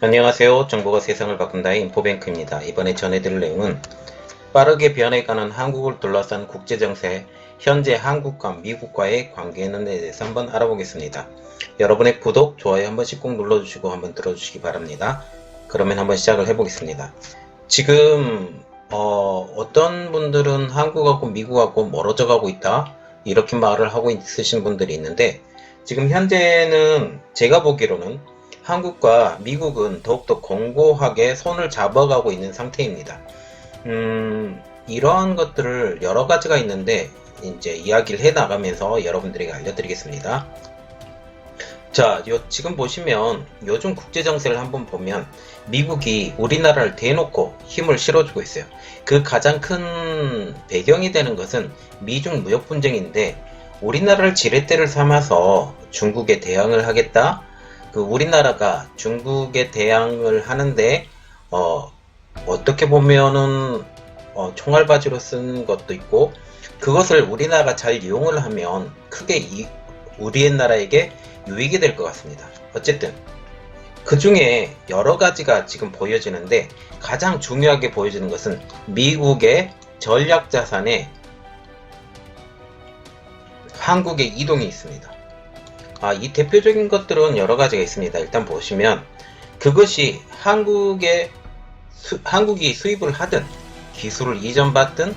안녕하세요. 정보가 세상을 바꾼다의 인포뱅크입니다. 이번에 전해드릴 내용은 빠르게 변해가는 한국을 둘러싼 국제정세, 현재 한국과 미국과의 관계에 대해서 한번 알아보겠습니다. 여러분의 구독, 좋아요 한 번씩 꼭 눌러주시고 한번 들어주시기 바랍니다. 그러면 한번 시작을 해보겠습니다. 지금 어떤 분들은 한국하고 미국하고 멀어져 가고 있다 이렇게 말을 하고 있으신 분들이 있는데, 지금 현재는 제가 보기로는 한국과 미국은 더욱더 공고하게 손을 잡아가고 있는 상태입니다. 이러한 것들을 여러 가지가 있는데 이제 이야기를 해 나가면서 여러분들에게 알려드리겠습니다. 자, 지금 보시면 요즘 국제정세를 한번 보면 미국이 우리나라를 대놓고 힘을 실어주고 있어요. 그 가장 큰 배경이 되는 것은 미중 무역 분쟁인데, 우리나라를 지렛대를 삼아서 중국에 대항을 하겠다. 우리나라가 중국에 대항을 하는데 어떻게 보면은 총알바지로 쓰는 것도 있고, 그것을 우리나라가 잘 이용을 하면 크게 우리 나라에게 유익이 될 것 같습니다. 어쨌든 그 중에 여러 가지가 지금 보여지는데, 가장 중요하게 보여지는 것은 미국의 전략자산에 한국의 이동이 있습니다. 이 대표적인 것들은 여러 가지가 있습니다. 일단 보시면 그것이 한국이 수입을 하든 기술을 이전받든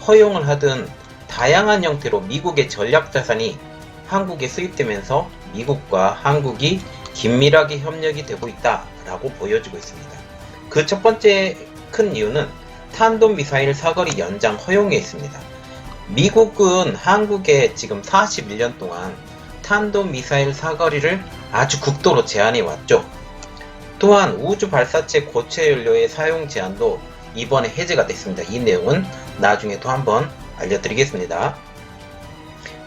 허용을 하든 다양한 형태로 미국의 전략자산이 한국에 수입되면서 미국과 한국이 긴밀하게 협력이 되고 있다라고 보여지고 있습니다. 그 첫 번째 큰 이유는 탄도미사일 사거리 연장 허용에 있습니다. 미국은 한국에 지금 41년 동안 탄도미사일 사거리를 아주 극도로 제한해 왔죠. 또한 우주 발사체 고체 연료의 사용 제한도 이번에 해제가 됐습니다. 이 내용은 나중에 또 한번 알려드리겠습니다.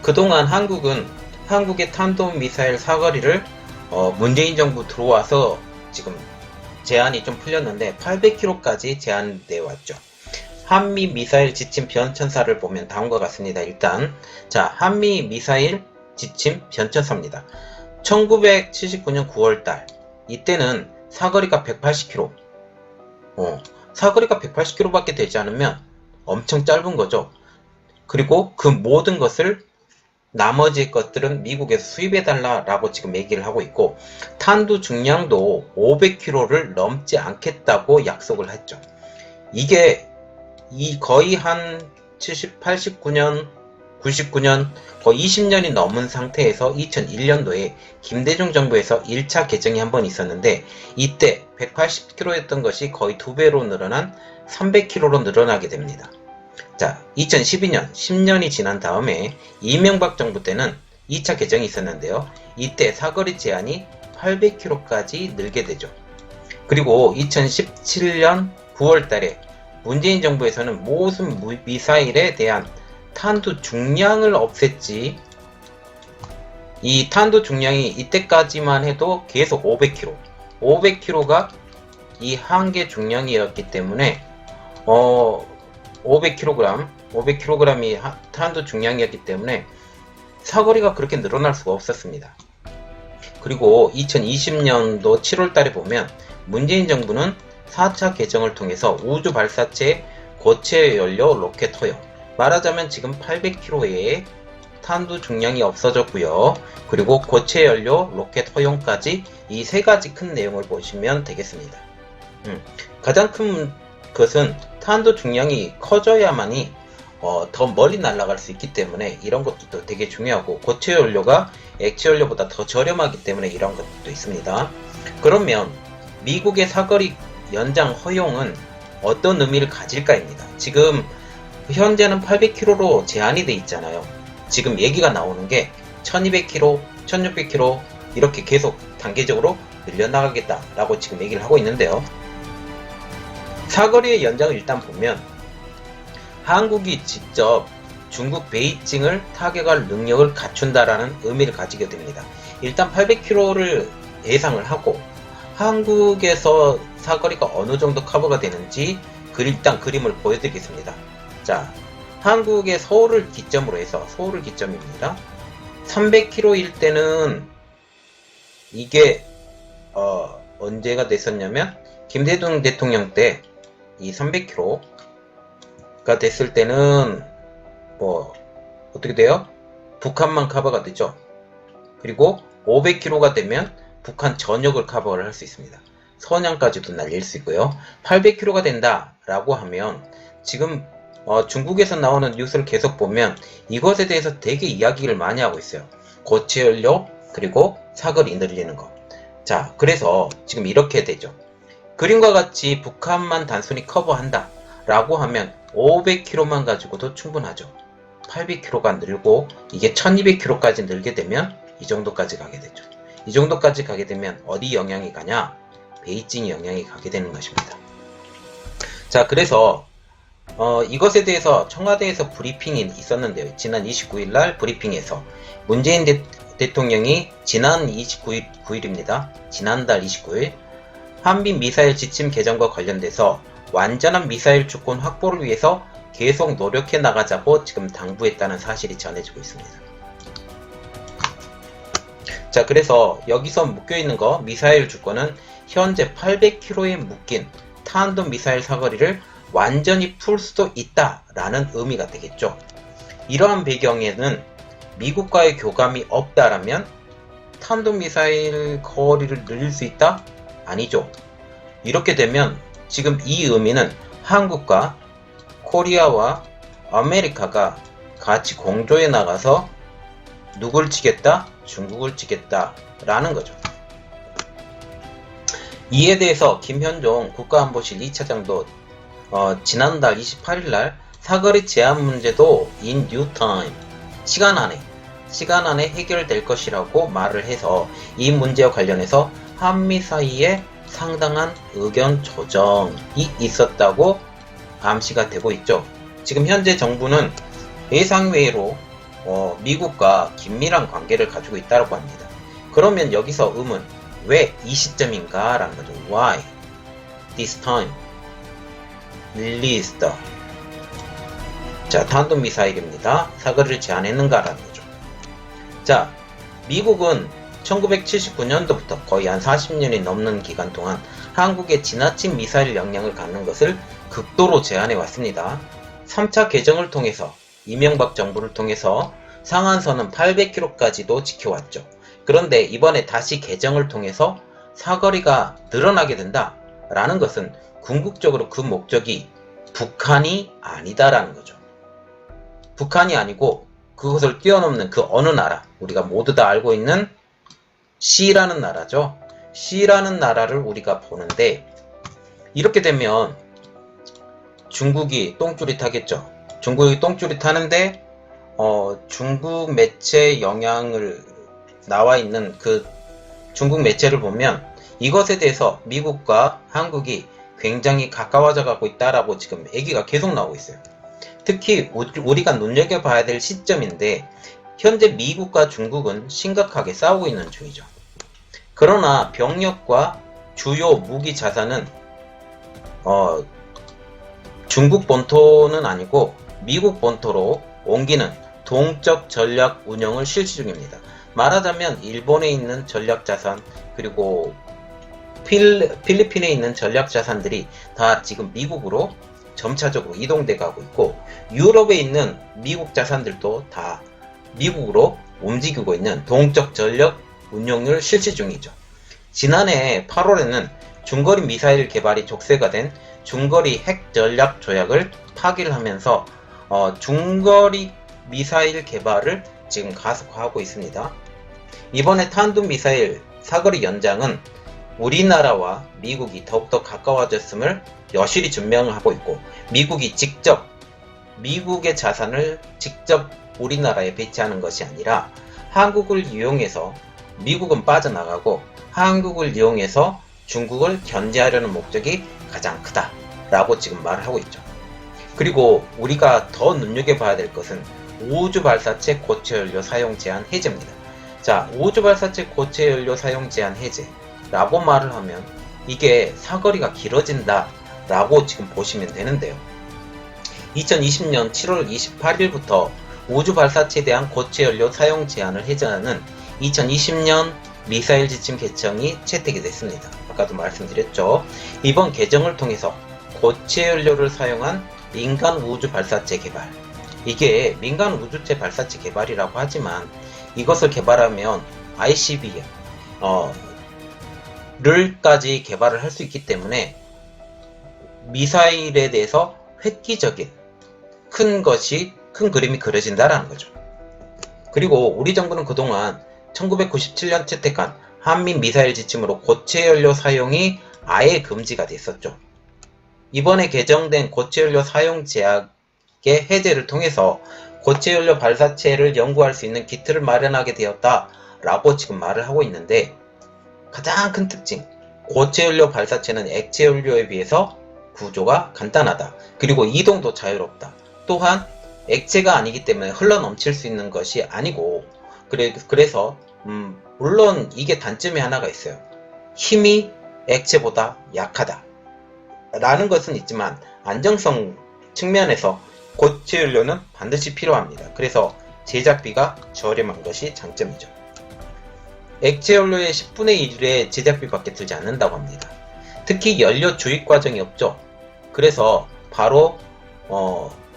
그동안 한국은 한국의 탄도미사일 사거리를 문재인 정부 들어와서 지금 제한이 좀 풀렸는데 800km까지 제한되어 왔죠. 한미 미사일 지침 변천사를 보면 다음과 같습니다. 일단 한미 미사일 지침 변천사입니다. 1979년 9월달 이때는 사거리가 180km, 사거리가 180km밖에 되지 않으면 엄청 짧은 거죠. 그리고 그 모든 것을 나머지 것들은 미국에서 수입해달라 라고 지금 얘기를 하고 있고, 탄두 중량도 500km를 넘지 않겠다고 약속을 했죠. 이게 거의 한 89년 99년 거의 20년이 넘은 상태에서 2001년도에 김대중 정부에서 1차 개정이 한번 있었는데, 이때 180km였던 것이 거의 2배로 늘어난 300km로 늘어나게 됩니다. 2012년 10년이 지난 다음에 이명박 정부 때는 2차 개정이 있었는데요. 이때 사거리 제한이 800km까지 늘게 되죠. 그리고 2017년 9월 달에 문재인 정부에서는 모든 미사일에 대한 탄두 중량을 없앴지, 이 탄두 중량이 이때까지만 해도 계속 500kg가 이 한계 중량이었기 때문에 500kg이 탄두 중량이었기 때문에 사거리가 그렇게 늘어날 수가 없었습니다. 그리고 2020년도 7월 달에 보면 문재인 정부는 4차 개정을 통해서 우주 발사체 고체 연료 로켓 허용, 말하자면 지금 800kg의 탄두 중량이 없어졌고요. 그리고 고체 연료 로켓 허용까지 이 세 가지 큰 내용을 보시면 되겠습니다. 가장 큰 것은 탄두 중량이 커져야만이 더 멀리 날아갈 수 있기 때문에 이런 것도 되게 중요하고, 고체 연료가 액체 연료보다 더 저렴하기 때문에 이런 것도 있습니다. 그러면 미국의 사거리 연장 허용은 어떤 의미를 가질까입니다. 지금 현재는 800km로 제한이 돼 있잖아요. 지금 얘기가 나오는 게 1200km, 1600km 이렇게 계속 단계적으로 늘려나가겠다라고 지금 얘기를 하고 있는데요. 사거리의 연장을 일단 보면 한국이 직접 중국 베이징을 타격할 능력을 갖춘다라는 의미를 가지게 됩니다. 일단 800km를 예상을 하고, 한국에서 사거리가 어느 정도 커버가 되는지 일단 그림을 보여드리겠습니다. 한국의 서울을 기점으로 해서, 서울을 기점입니다. 300km일 때는 이게 언제가 됐었냐면 김대중 대통령 때 이 300km가 됐을 때는 뭐 어떻게 돼요? 북한만 커버가 되죠. 그리고 500km가 되면 북한 전역을 커버를 할 수 있습니다. 선양까지도 날릴 수 있고요. 800km가 된다 라고 하면 지금 중국에서 나오는 뉴스를 계속 보면 이것에 대해서 되게 이야기를 많이 하고 있어요. 고체 연료 그리고 사거리 늘리는 거. 자, 그래서 지금 이렇게 되죠. 그림과 같이 북한만 단순히 커버한다 라고 하면 500km만 가지고도 충분하죠. 800km가 늘고 이게 1200km까지 늘게 되면 이 정도까지 가게 되죠. 이 정도까지 가게 되면 어디 영향이 가냐? 베이징 영향이 가게 되는 것입니다. 자, 그래서 이것에 대해서 청와대에서 브리핑이 있었는데요. 지난 29일 날 브리핑에서 문재인 대통령이 지난 29일입니다. 지난달 29일 한미 미사일 지침 개정과 관련돼서 완전한 미사일 주권 확보를 위해서 계속 노력해 나가자고 지금 당부했다는 사실이 전해지고 있습니다. 자, 그래서 여기서 묶여있는 거 미사일 주권은 현재 800km에 묶인 탄도미사일 사거리를 완전히 풀 수도 있다라는 의미가 되겠죠. 이러한 배경에는 미국과의 교감이 없다라면 탄도미사일 거리를 늘릴 수 있다? 아니죠. 이렇게 되면 지금 이 의미는 한국과 코리아와 아메리카가 같이 공조해 나가서 누굴 치겠다? 중국을 치겠다 라는 거죠. 이에 대해서 김현종 국가안보실 2차장도 지난달 28일날 사거리 제한 문제도 in due time 시간 안에 해결될 것이라고 말을 해서 이 문제와 관련해서 한미 사이에 상당한 의견 조정이 있었다고 암시가 되고 있죠. 지금 현재 정부는 예상외로 미국과 긴밀한 관계를 가지고 있다고 합니다. 그러면 여기서 의문, 왜 이 시점인가 라는 거죠. Why this time released? 자, 탄도미사일입니다. 사거리를 제한했는가 라는 거죠. 자, 미국은 1979년도부터 거의 한 40년이 넘는 기간 동안 한국에 지나친 미사일 역량을 갖는 것을 극도로 제한해 왔습니다. 3차 개정을 통해서 이명박 정부를 통해서 상한선은 800km까지도 지켜왔죠. 그런데 이번에 다시 개정을 통해서 사거리가 늘어나게 된다 라는 것은 궁극적으로 그 목적이 북한이 아니다라는 거죠. 북한이 아니고 그것을 뛰어넘는 그 어느 나라, 우리가 모두 다 알고 있는 C라는 나라죠. C라는 나라를 우리가 보는데 이렇게 되면 중국이 똥줄이 타겠죠. 중국이 똥줄이 타는데 중국 매체 영향을 나와 있는 그 중국 매체를 보면 이것에 대해서 미국과 한국이 굉장히 가까워져 가고 있다라고 지금 얘기가 계속 나오고 있어요. 특히 우리가 눈여겨봐야 될 시점인데 현재 미국과 중국은 심각하게 싸우고 있는 중이죠. 그러나 병력과 주요 무기 자산은 중국 본토는 아니고 미국 본토로 옮기는 동적 전략 운영을 실시 중입니다. 말하자면 일본에 있는 전략 자산 그리고 필리핀에 있는 전략 자산들이 다 지금 미국으로 점차적으로 이동돼 가고 있고 유럽에 있는 미국 자산들도 다 미국으로 움직이고 있는 동적 전략 운용을 실시 중이죠. 지난해 8월에는 중거리 미사일 개발이 족쇄가 된 중거리 핵 전략 조약을 파기를 하면서 중거리 미사일 개발을 지금 가속화하고 있습니다. 이번에 탄도미사일 사거리 연장은 우리나라와 미국이 더욱더 가까워졌음을 여실히 증명하고 있고 미국이 직접 미국의 자산을 직접 우리나라에 배치하는 것이 아니라 한국을 이용해서 미국은 빠져나가고 한국을 이용해서 중국을 견제하려는 목적이 가장 크다라고 지금 말을 하고 있죠. 그리고 우리가 더 눈여겨봐야 될 것은 우주발사체 고체연료 사용 제한 해제입니다. 자, 우주발사체 고체연료 사용 제한 해제라고 말을 하면 이게 사거리가 길어진다 라고 지금 보시면 되는데요. 2020년 7월 28일부터 우주발사체에 대한 고체연료 사용 제한을 해제하는 2020년 미사일 지침 개정이 채택이 됐습니다. 아까도 말씀드렸죠. 이번 개정을 통해서 고체 연료를 사용한 민간 우주 발사체 개발. 이게 민간 우주체 발사체 개발이라고 하지만 이것을 개발하면 ICBM 를까지 개발을 할 수 있기 때문에 미사일에 대해서 획기적인 큰 그림이 그려진다라는 거죠. 그리고 우리 정부는 그동안 1997년 채택한 한미 미사일 지침으로 고체 연료 사용이 아예 금지가 됐었죠. 이번에 개정된 고체 연료 사용 제약의 해제를 통해서 고체 연료 발사체를 연구할 수 있는 기틀을 마련하게 되었다라고 지금 말을 하고 있는데, 가장 큰 특징, 고체 연료 발사체는 액체 연료에 비해서 구조가 간단하다. 그리고 이동도 자유롭다. 또한 액체가 아니기 때문에 흘러 넘칠 수 있는 것이 아니고, 그래서 물론 이게 단점이 하나가 있어요. 힘이 액체보다 약하다 라는 것은 있지만 안정성 측면에서 고체 연료는 반드시 필요합니다. 그래서 제작비가 저렴한 것이 장점이죠. 액체 연료의 10분의 1의 제작비밖에 들지 않는다고 합니다. 특히 연료 주입 과정이 없죠. 그래서 바로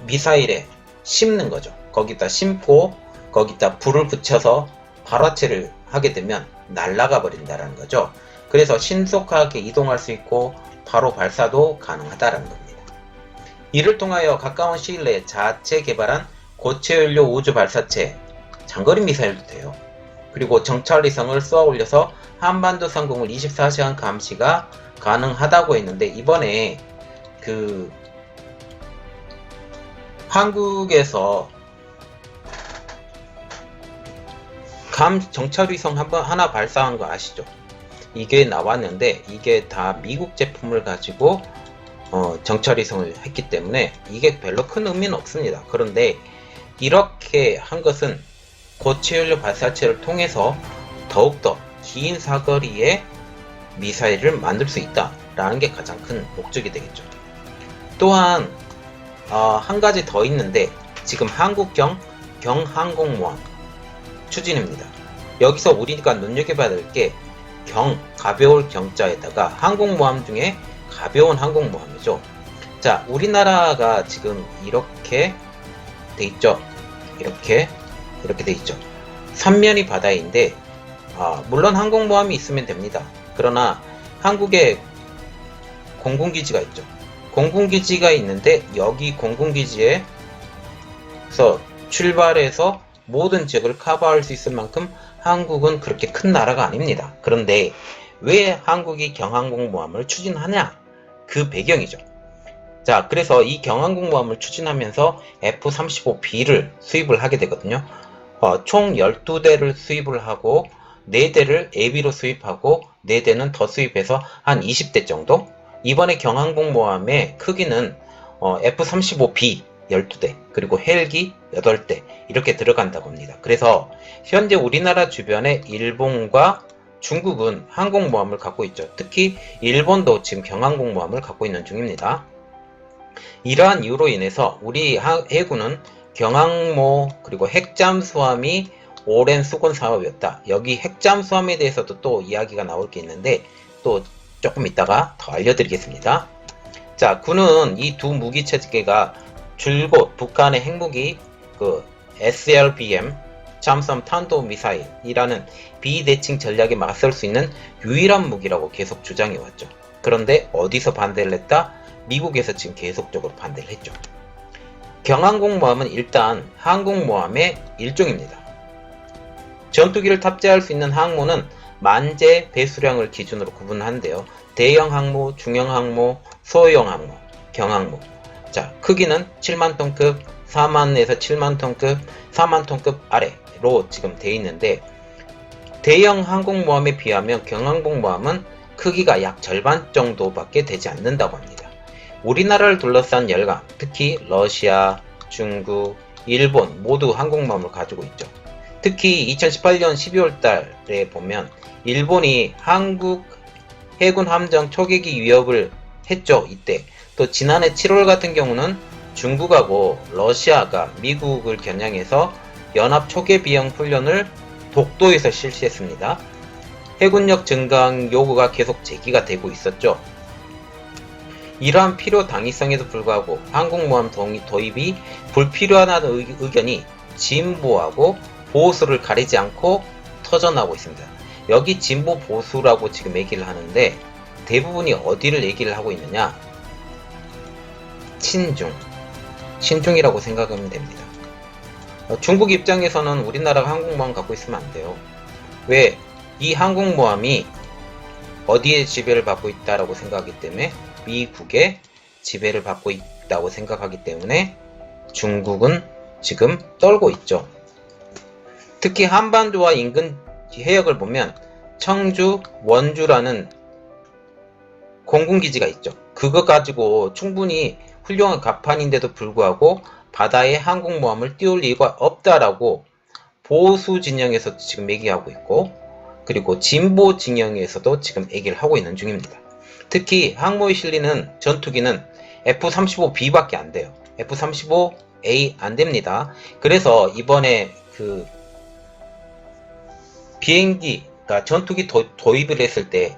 미사일에 심는 거죠. 거기다 심고 거기다 불을 붙여서 발화체를 하게 되면 날아가 버린다는 거죠. 그래서 신속하게 이동할 수 있고 바로 발사도 가능하다는 겁니다. 이를 통하여 가까운 시일 내에 자체 개발한 고체 연료 우주 발사체, 장거리 미사일도 돼요. 그리고 정찰위성을 쏘아 올려서 한반도 상공을 24시간 감시가 가능하다고 했는데, 이번에 한국에서 정찰위성 하나 발사한 거 아시죠? 이게 나왔는데 이게 다 미국 제품을 가지고 정찰위성을 했기 때문에 이게 별로 큰 의미는 없습니다. 그런데 이렇게 한 것은 고체 연료 발사체를 통해서 더욱더 긴 사거리의 미사일을 만들 수 있다라는 게 가장 큰 목적이 되겠죠. 또한 한 가지 더 있는데, 지금 한국경 경항공모함 추진입니다. 여기서 우리가 눈여겨봐야 될 게 가벼울 경자에다가 항공모함 중에 가벼운 항공모함이죠. 자, 우리나라가 지금 이렇게 돼 있죠. 이렇게 돼 있죠. 삼면이 바다인데 물론 항공모함이 있으면 됩니다. 그러나 한국에 공군기지가 있죠. 공군기지가 있는데 여기 공군기지에서 출발해서 모든 지역을 커버할 수 있을 만큼 한국은 그렇게 큰 나라가 아닙니다. 그런데 왜 한국이 경항공모함을 추진하냐? 그 배경이죠. 자, 그래서 이 경항공모함을 추진하면서 F-35B를 수입을 하게 되거든요. 총 12대를 수입을 하고 4대를 예비로 수입하고 4대는 더 수입해서 한 20대 정도? 이번에 경항공모함의 크기는 F-35B 12대 그리고 헬기 8대 이렇게 들어간다고 합니다. 그래서 현재 우리나라 주변에 일본과 중국은 항공모함을 갖고 있죠. 특히 일본도 지금 경항공모함을 갖고 있는 중입니다. 이러한 이유로 인해서 우리 해군은 경항모 그리고 핵잠수함이 오랜 수건 사업이었다. 여기 핵잠수함에 대해서도 또 이야기가 나올 게 있는데 또 조금 이따가 더 알려드리겠습니다. 자, 군은 이 두 무기 체계가 줄곧 북한의 핵무기 SLBM 잠수함 탄도미사일이라는 비대칭 전략에 맞설 수 있는 유일한 무기라고 계속 주장해왔죠. 그런데 어디서 반대를 했다? 미국에서 지금 계속적으로 반대를 했죠. 경항공모함은 일단 항공모함의 일종입니다. 전투기를 탑재할 수 있는 항모는 만재 배수량을 기준으로 구분하는데요. 대형 항모, 중형 항모, 소형 항모, 경항모. 자, 크기는 7만 톤급, 4만에서 7만 톤급, 4만 톤급 아래로 지금 되어 있는데, 대형 항공모함에 비하면 경항공모함은 크기가 약 절반 정도밖에 되지 않는다고 합니다. 우리나라를 둘러싼 열강, 특히 러시아, 중국, 일본 모두 항공모함을 가지고 있죠. 특히 2018년 12월 달에 보면 일본이 한국 해군 함정 초계기 위협을 했죠. 이때 또 지난해 7월 같은 경우는 중국하고 러시아가 미국을 겨냥해서 연합 초계 비행 훈련을 독도에서 실시했습니다. 해군력 증강 요구가 계속 제기가 되고 있었죠. 이러한 필요 당위성에도 불구하고 항공모함 도입이 불필요하다는 의견이 진보하고 보수를 가리지 않고 터져나오고 있습니다. 여기 진보 보수라고 지금 얘기를 하는데 대부분이 어디를 얘기를 하고 있느냐? 친중이라고 생각하면 됩니다. 중국 입장에서는 우리나라가 항공모함 갖고 있으면 안 돼요. 왜? 이 항공모함이 어디에 지배를 받고 있다라고 생각하기 때문에 미국의 지배를 받고 있다고 생각하기 때문에 중국은 지금 떨고 있죠. 특히 한반도와 인근 해역을 보면 청주, 원주라는 공군기지가 있죠. 그거 가지고 충분히 훌륭한 갑판인데도 불구하고 바다에 항공모함을 띄울 이유가 없다라고 보수 진영에서 지금 얘기하고 있고, 그리고 진보 진영에서도 지금 얘기를 하고 있는 중입니다. 특히 항모에 실리는 전투기는 F-35B밖에 안 돼요. F-35A 안 됩니다. 그래서 이번에 그 비행기, 그러니까 전투기 도입을 했을 때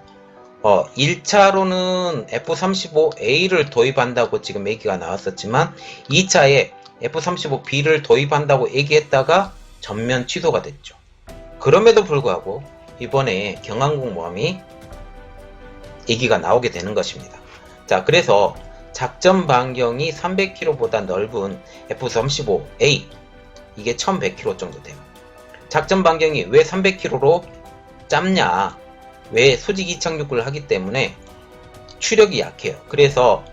1차로는 F-35A를 도입한다고 지금 얘기가 나왔었지만 2차에 F-35B를 도입한다고 얘기했다가 전면 취소가 됐죠. 그럼에도 불구하고 이번에 경항공모함이 얘기가 나오게 되는 것입니다. 자, 그래서 작전 반경이 300km보다 넓은 F-35A, 이게 1100km 정도 돼요. 작전 반경이 왜 300km로 짧냐? 왜 수직 이착륙을 하기 때문에 추력이 약해요. 그래서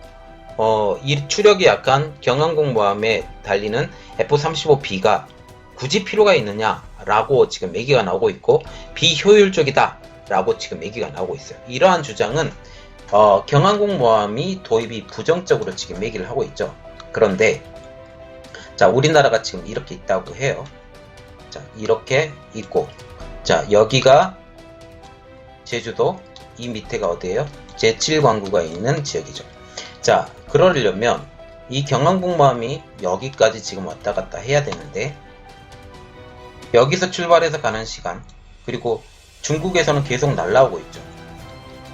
이 추력이 약한 경항공모함에 달리는 F-35B가 굳이 필요가 있느냐라고 지금 얘기가 나오고 있고, 비효율적이다 라고 지금 얘기가 나오고 있어요. 이러한 주장은 경항공모함이 도입이 부정적으로 지금 얘기를 하고 있죠. 그런데 자, 우리나라가 지금 이렇게 있다고 해요. 자, 이렇게 있고, 자, 여기가 제주도, 이 밑에가 어디예요? 제7광구가 있는 지역이죠. 자, 그러려면 이 경항공모함이 여기까지 지금 왔다 갔다 해야 되는데, 여기서 출발해서 가는 시간, 그리고 중국에서는 계속 날라오고 있죠.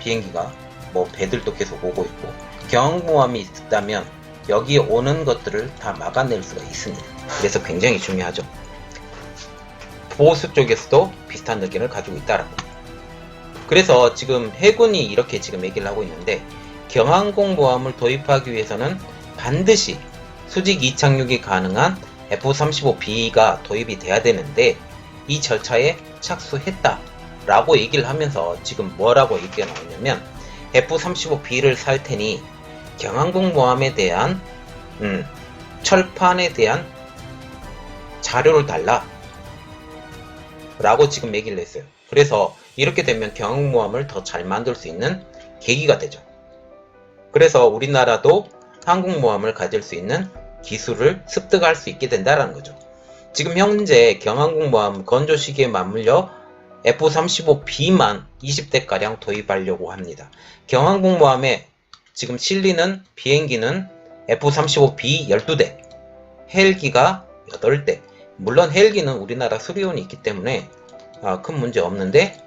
비행기가, 뭐 배들도 계속 오고 있고, 경항공모함이 있다면 여기에 오는 것들을 다 막아낼 수가 있습니다. 그래서 굉장히 중요하죠. 보수 쪽에서도 비슷한 의견을 가지고 있다라고. 그래서 지금 해군이 이렇게 지금 얘기를 하고 있는데, 경항공모함을 도입하기 위해서는 반드시 수직 이착륙이 가능한 F-35B가 도입이 돼야 되는데, 이 절차에 착수했다 라고 얘기를 하면서 지금 뭐라고 얘기가 나오냐면, F-35B를 살 테니 경항공모함에 대한 철판에 대한 자료를 달라 라고 지금 얘기를 했어요. 그래서 이렇게 되면 경항공모함을 더 잘 만들 수 있는 계기가 되죠. 그래서 우리나라도 항공모함을 가질 수 있는 기술을 습득할 수 있게 된다는 거죠. 지금 현재 경항공모함 건조 시기에 맞물려 F-35B만 20대가량 도입하려고 합니다. 경항공모함에 지금 실리는 비행기는 F-35B 12대, 헬기가 8대. 물론 헬기는 우리나라 수리온이 있기 때문에 큰 문제 없는데,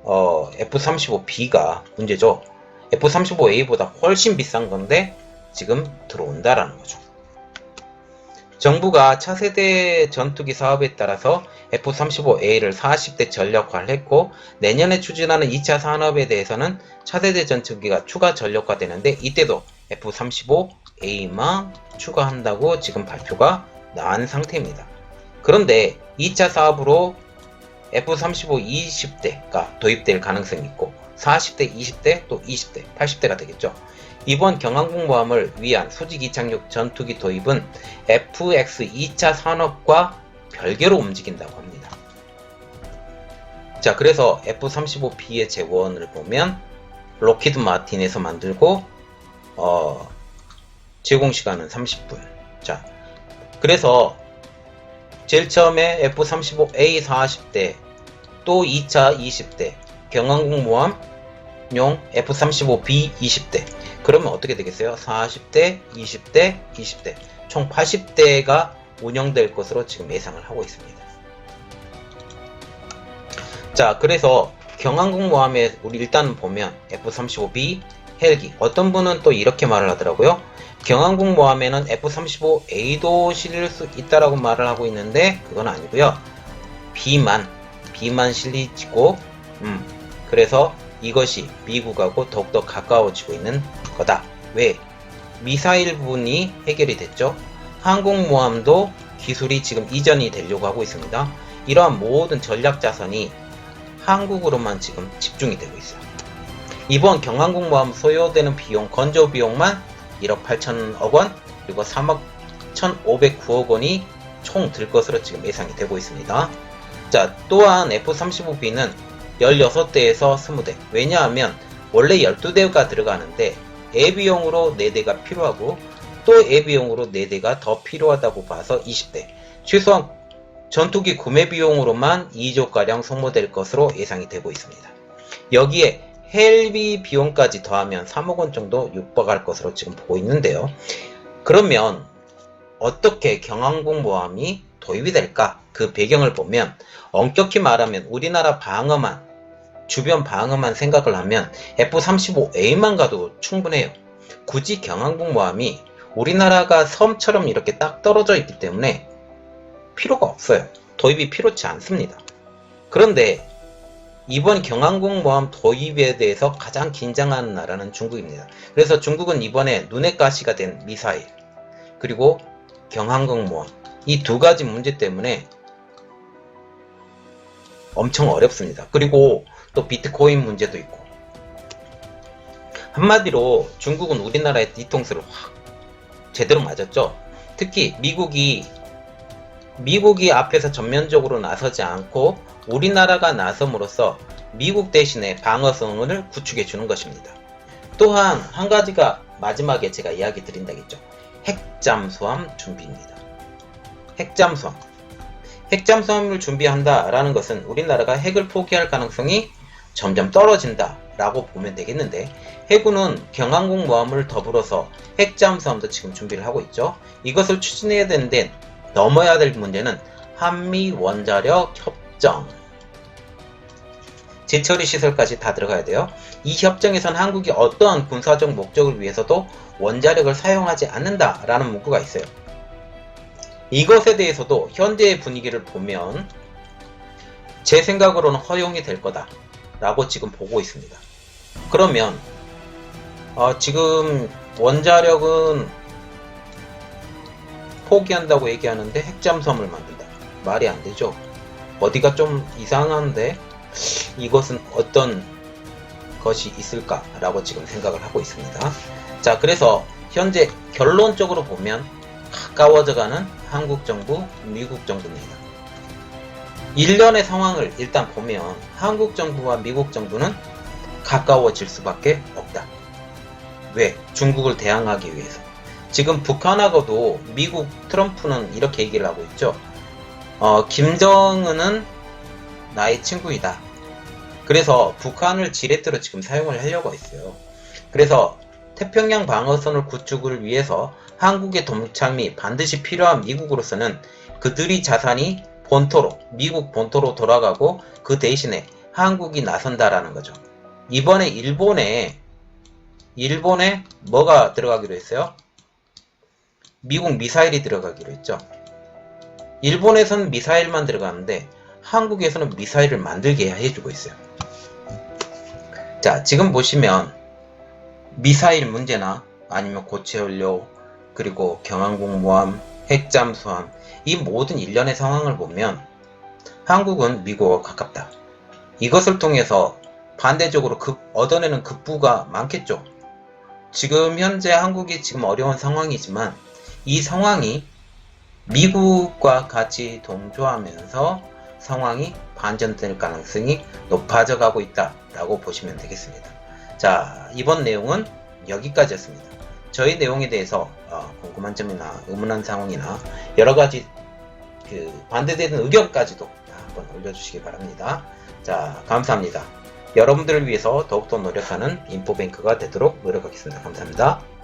F-35B가 문제죠. F-35A보다 훨씬 비싼 건데 지금 들어온다라는 거죠. 정부가 차세대 전투기 사업에 따라서 F-35A를 40대 전력화를 했고, 내년에 추진하는 2차 산업에 대해서는 차세대 전투기가 추가 전력화되는데, 이때도 F-35A만 추가한다고 지금 발표가 나온 상태입니다. 그런데 2차 사업으로 F-35 20대가 도입될 가능성이 있고, 40대, 20대, 또 20대, 80대가 되겠죠. 이번 경항공모함을 위한 수직 이착륙 전투기 도입은 FX 2차 산업과 별개로 움직인다고 합니다. 자, 그래서 F-35B의 재원을 보면 록히드 마틴에서 만들고 제공 시간은 30분. 자, 그래서 제일 처음에 F-35A 40대, 또 2차 20대, 경항공모함용 F-35B 20대. 그러면 어떻게 되겠어요? 40대, 20대, 20대, 총 80대가 운영될 것으로 지금 예상을 하고 있습니다. 자, 그래서 경항공모함에 우리 일단 보면 F-35B 헬기, 어떤 분은 또 이렇게 말을 하더라고요. 경항공모함에는 F-35A도 실릴 수 있다라고 말을 하고 있는데 그건 아니고요. B만 실리지고 그래서 이것이 미국하고 더욱더 가까워지고 있는 거다. 왜? 미사일 부분이 해결이 됐죠. 항공모함도 기술이 지금 이전이 되려고 하고 있습니다. 이러한 모든 전략 자산이 한국으로만 지금 집중이 되고 있어요. 이번 경항공모함 소요되는 비용, 건조 비용만 1억 8천억 원, 그리고 3억 1,509억 원이 총 들 것으로 지금 예상이 되고 있습니다. 자, 또한 F-35B는 16대에서 20대. 왜냐하면 원래 12대가 들어가는데 예비용으로 4대가 필요하고 또 예비용으로 4대가 더 필요하다고 봐서 20대. 최소한 전투기 구매 비용으로만 2조가량 소모될 것으로 예상이 되고 있습니다. 여기에 헬비 비용까지 더하면 3억 원 정도 육박할 것으로 지금 보고 있는데요. 그러면 어떻게 경항공모함이 도입이 될까? 그 배경을 보면 엄격히 말하면 우리나라 방어만, 주변 방어만 생각을 하면 F-35A만 가도 충분해요. 굳이 경항공모함이 우리나라가 섬처럼 이렇게 딱 떨어져 있기 때문에 필요가 없어요. 도입이 필요치 않습니다. 그런데 이번 경항공모함 도입에 대해서 가장 긴장하는 나라는 중국입니다. 그래서 중국은 이번에 눈의 가시가 된 미사일 그리고 경항공모함 이 두 가지 문제 때문에 엄청 어렵습니다. 그리고 또 비트코인 문제도 있고 한마디로 중국은 우리나라의 뒤통수를 확 제대로 맞았죠. 특히 미국이 앞에서 전면적으로 나서지 않고 우리나라가 나섬으로써 미국 대신에 방어성을 구축해 주는 것입니다. 또한 한 가지가 마지막에 제가 이야기 드린다겠죠. 핵잠수함 준비입니다. 핵잠수함을 준비한다라는 것은 우리나라가 핵을 포기할 가능성이 점점 떨어진다 라고 보면 되겠는데 해군은 경항공모함을 더불어서 핵잠수함도 지금 준비를 하고 있죠. 이것을 추진해야 되는데 넘어야 될 문제는 한미 원자력 협정 재처리 시설까지 다 들어가야 돼요. 이 협정에선 한국이 어떠한 군사적 목적을 위해서도 원자력을 사용하지 않는다라는 문구가 있어요. 이것에 대해서도 현재의 분위기를 보면 제 생각으로는 허용이 될 거다 라고 지금 보고 있습니다. 그러면 지금 원자력은 포기한다고 얘기하는데 핵잠수함을 만든다. 말이 안 되죠. 어디가 좀 이상한데 이것은 어떤 것이 있을까라고 지금 생각을 하고 있습니다. 자, 그래서 현재 결론적으로 보면 가까워져가는 한국 정부, 미국 정부입니다. 일련의 상황을 일단 보면 한국 정부와 미국 정부는 가까워질 수밖에 없다. 왜? 중국을 대항하기 위해서. 지금 북한하고도 미국 트럼프는 이렇게 얘기를 하고 있죠. 김정은은 나의 친구이다. 그래서 북한을 지렛대로 지금 사용을 하려고 했어요. 그래서 태평양 방어선을 구축을 위해서 한국의 동참이 반드시 필요한 미국으로서는 그들이 자산이 본토로, 미국 본토로 돌아가고 그 대신에 한국이 나선다라는 거죠. 이번에 일본에 뭐가 들어가기로 했어요? 미국 미사일이 들어가기로 했죠. 일본에서는 미사일만 들어가는데 한국에서는 미사일을 만들게 해주고 있어요. 자, 지금 보시면 미사일 문제나 아니면 고체연료 그리고 경항공모함, 핵잠수함 이 모든 일련의 상황을 보면 한국은 미국과 가깝다. 이것을 통해서 반대적으로 얻어내는 급부가 많겠죠. 지금 현재 한국이 지금 어려운 상황이지만 이 상황이 미국과 같이 동조하면서 상황이 반전될 가능성이 높아져 가고 있다라고 보시면 되겠습니다. 자, 이번 내용은 여기까지였습니다. 저희 내용에 대해서 궁금한 점이나 의문한 상황이나 여러가지 반대되는 의견까지도 한번 올려주시기 바랍니다. 자, 감사합니다. 여러분들을 위해서 더욱더 노력하는 인포뱅크가 되도록 노력하겠습니다. 감사합니다.